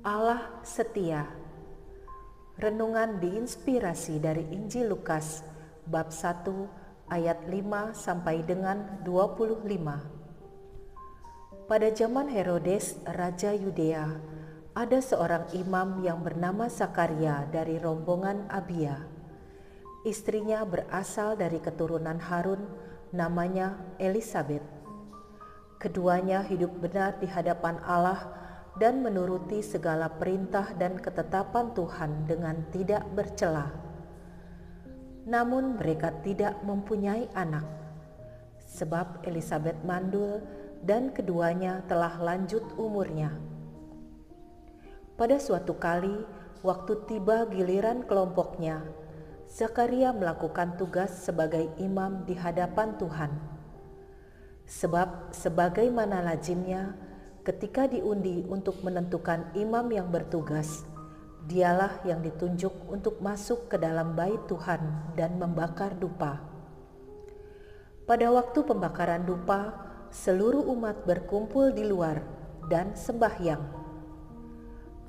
Allah setia. Renungan diinspirasi dari Injil Lukas bab 1 ayat 5 sampai dengan 25. Pada zaman Herodes, Raja Yudea, ada seorang imam yang bernama Zakaria dari rombongan Abia. Istrinya berasal dari keturunan Harun, namanya Elisabet. Keduanya hidup benar di hadapan Allah dan menuruti segala perintah dan ketetapan Tuhan dengan tidak bercela. Namun mereka tidak mempunyai anak, sebab Elisabet mandul dan keduanya telah lanjut umurnya. Pada suatu kali, waktu tiba giliran kelompoknya, Zakaria melakukan tugas sebagai imam di hadapan Tuhan. Sebab sebagaimana lazimnya, ketika diundi untuk menentukan imam yang bertugas, dialah yang ditunjuk untuk masuk ke dalam bait Tuhan dan membakar dupa. Pada waktu pembakaran dupa, seluruh umat berkumpul di luar dan sembahyang.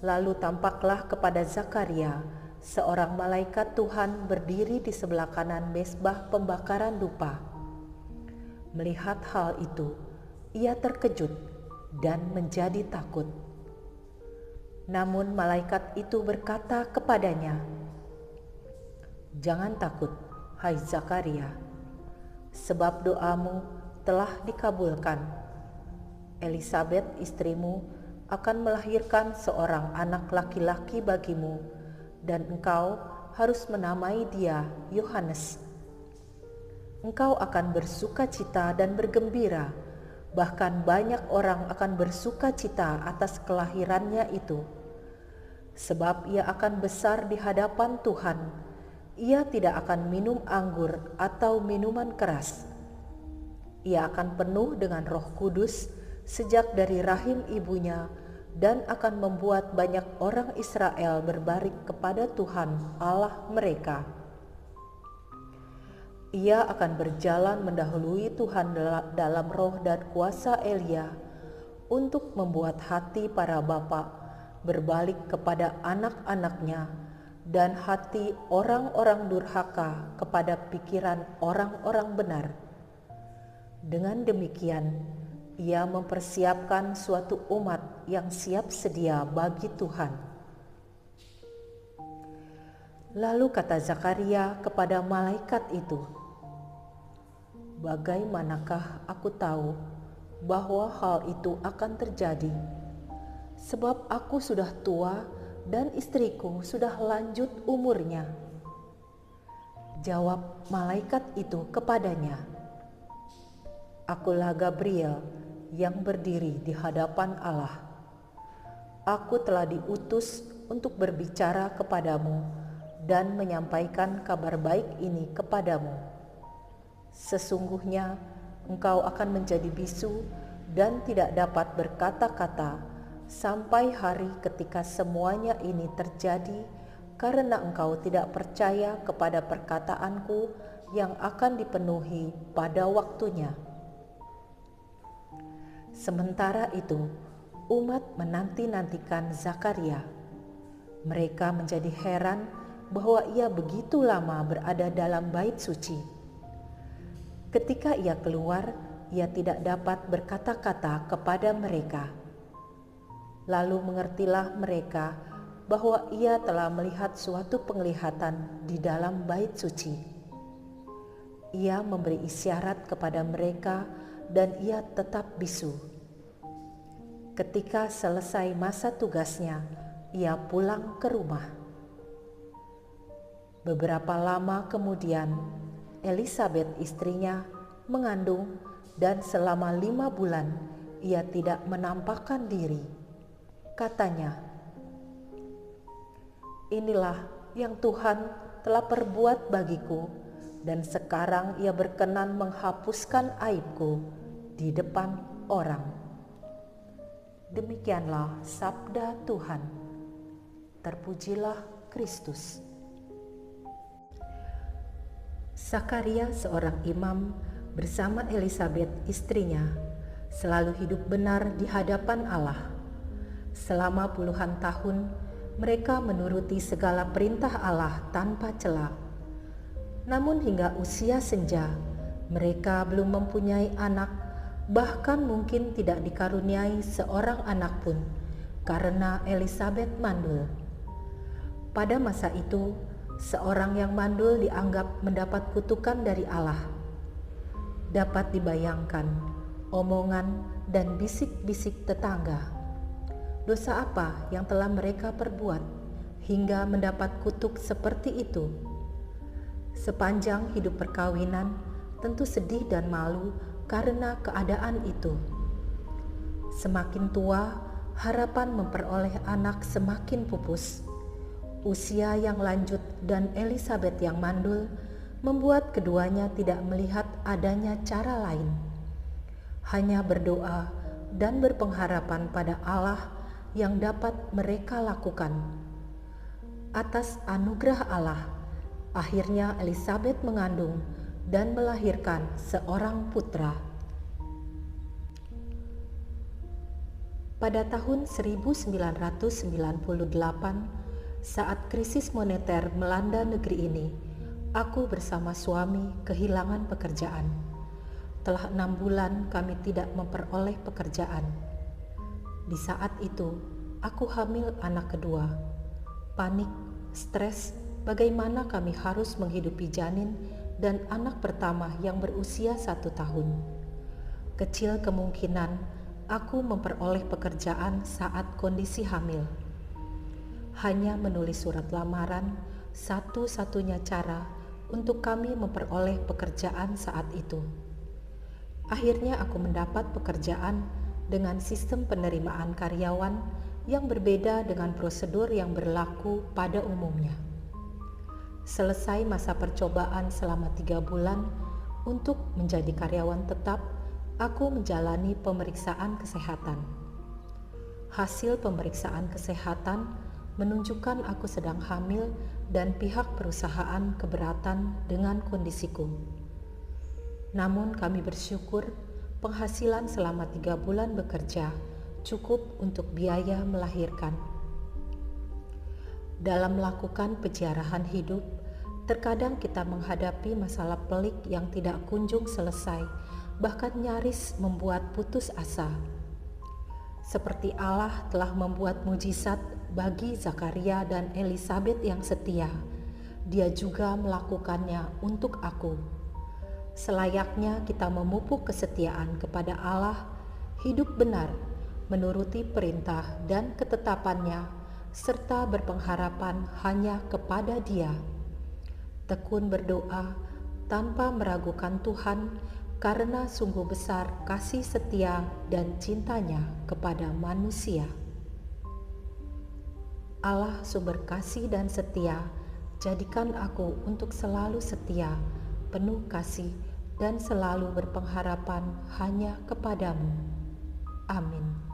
Lalu tampaklah kepada Zakaria seorang malaikat Tuhan berdiri di sebelah kanan mezbah pembakaran dupa. Melihat hal itu, ia terkejut dan menjadi takut. Namun malaikat itu berkata kepadanya, "Jangan takut, hai Zakaria, sebab doamu telah dikabulkan. Elisabet istrimu akan melahirkan seorang anak laki-laki bagimu, dan engkau harus menamai dia Yohanes. Engkau akan bersuka cita dan bergembira, bahkan banyak orang akan bersuka cita atas kelahirannya itu. Sebab ia akan besar di hadapan Tuhan, ia tidak akan minum anggur atau minuman keras. Ia akan penuh dengan Roh Kudus sejak dari rahim ibunya dan akan membuat banyak orang Israel berbaring kepada Tuhan Allah mereka. Ia akan berjalan mendahului Tuhan dalam roh dan kuasa Elia untuk membuat hati para bapa berbalik kepada anak-anaknya dan hati orang-orang durhaka kepada pikiran orang-orang benar. Dengan demikian, ia mempersiapkan suatu umat yang siap sedia bagi Tuhan." Lalu kata Zakaria kepada malaikat itu, "Bagaimanakah aku tahu bahwa hal itu akan terjadi? Sebab aku sudah tua dan istriku sudah lanjut umurnya." Jawab malaikat itu kepadanya, "Akulah Gabriel yang berdiri di hadapan Allah. Aku telah diutus untuk berbicara kepadamu dan menyampaikan kabar baik ini kepadamu. Sesungguhnya engkau akan menjadi bisu dan tidak dapat berkata-kata sampai hari ketika semuanya ini terjadi, karena engkau tidak percaya kepada perkataanku yang akan dipenuhi pada waktunya." Sementara itu, umat menanti-nantikan Zakaria. Mereka menjadi heran bahwa ia begitu lama berada dalam bait suci. Ketika ia keluar, ia tidak dapat berkata-kata kepada mereka. Lalu mengertilah mereka bahwa ia telah melihat suatu penglihatan di dalam bait suci. Ia memberi isyarat kepada mereka dan ia tetap bisu. Ketika selesai masa tugasnya, ia pulang ke rumah. Beberapa lama kemudian, Elisabet istrinya mengandung dan selama 5 bulan ia tidak menampakkan diri. Katanya, "Inilah yang Tuhan telah perbuat bagiku, dan sekarang ia berkenan menghapuskan aibku di depan orang." Demikianlah sabda Tuhan. Terpujilah Kristus. Zakaria, seorang imam, bersama Elisabet istrinya, selalu hidup benar di hadapan Allah. Selama puluhan tahun, mereka menuruti segala perintah Allah tanpa cela. Namun hingga usia senja, mereka belum mempunyai anak, bahkan mungkin tidak dikaruniai seorang anak pun, karena Elisabet mandul. Pada masa itu, seorang yang mandul dianggap mendapat kutukan dari Allah. Dapat dibayangkan omongan dan bisik-bisik tetangga. Dosa apa yang telah mereka perbuat hingga mendapat kutuk seperti itu? Sepanjang hidup perkawinan, tentu sedih dan malu karena keadaan itu. Semakin tua, harapan memperoleh anak semakin pupus. Usia yang lanjut dan Elisabet yang mandul membuat keduanya tidak melihat adanya cara lain. Hanya berdoa dan berpengharapan pada Allah yang dapat mereka lakukan. Atas anugerah Allah, akhirnya Elisabet mengandung dan melahirkan seorang putra. Pada tahun 1998, saat krisis moneter melanda negeri ini, aku bersama suami kehilangan pekerjaan. Telah 6 bulan kami tidak memperoleh pekerjaan. Di saat itu, aku hamil anak kedua. Panik, stres, bagaimana kami harus menghidupi janin dan anak pertama yang berusia 1 tahun. Kecil kemungkinan aku memperoleh pekerjaan saat kondisi hamil. Hanya menulis surat lamaran, satu-satunya cara untuk kami memperoleh pekerjaan saat itu. Akhirnya aku mendapat pekerjaan dengan sistem penerimaan karyawan yang berbeda dengan prosedur yang berlaku pada umumnya. Selesai masa percobaan selama 3 bulan untuk menjadi karyawan tetap, aku menjalani pemeriksaan kesehatan. Hasil pemeriksaan kesehatan menunjukkan aku sedang hamil dan pihak perusahaan keberatan dengan kondisiku. Namun kami bersyukur penghasilan selama 3 bulan bekerja cukup untuk biaya melahirkan. Dalam melakukan peziarahan hidup, terkadang kita menghadapi masalah pelik yang tidak kunjung selesai, bahkan nyaris membuat putus asa. Seperti Allah telah membuat mujizat bagi Zakaria dan Elisabet yang setia, Dia juga melakukannya untuk aku. Selayaknya kita memupuk kesetiaan kepada Allah, hidup benar, menuruti perintah dan ketetapannya, serta berpengharapan hanya kepada Dia. Tekun berdoa tanpa meragukan Tuhan, karena sungguh besar kasih setia dan cintanya kepada manusia. Allah sumber kasih dan setia, jadikan aku untuk selalu setia, penuh kasih, dan selalu berpengharapan hanya kepadamu. Amin.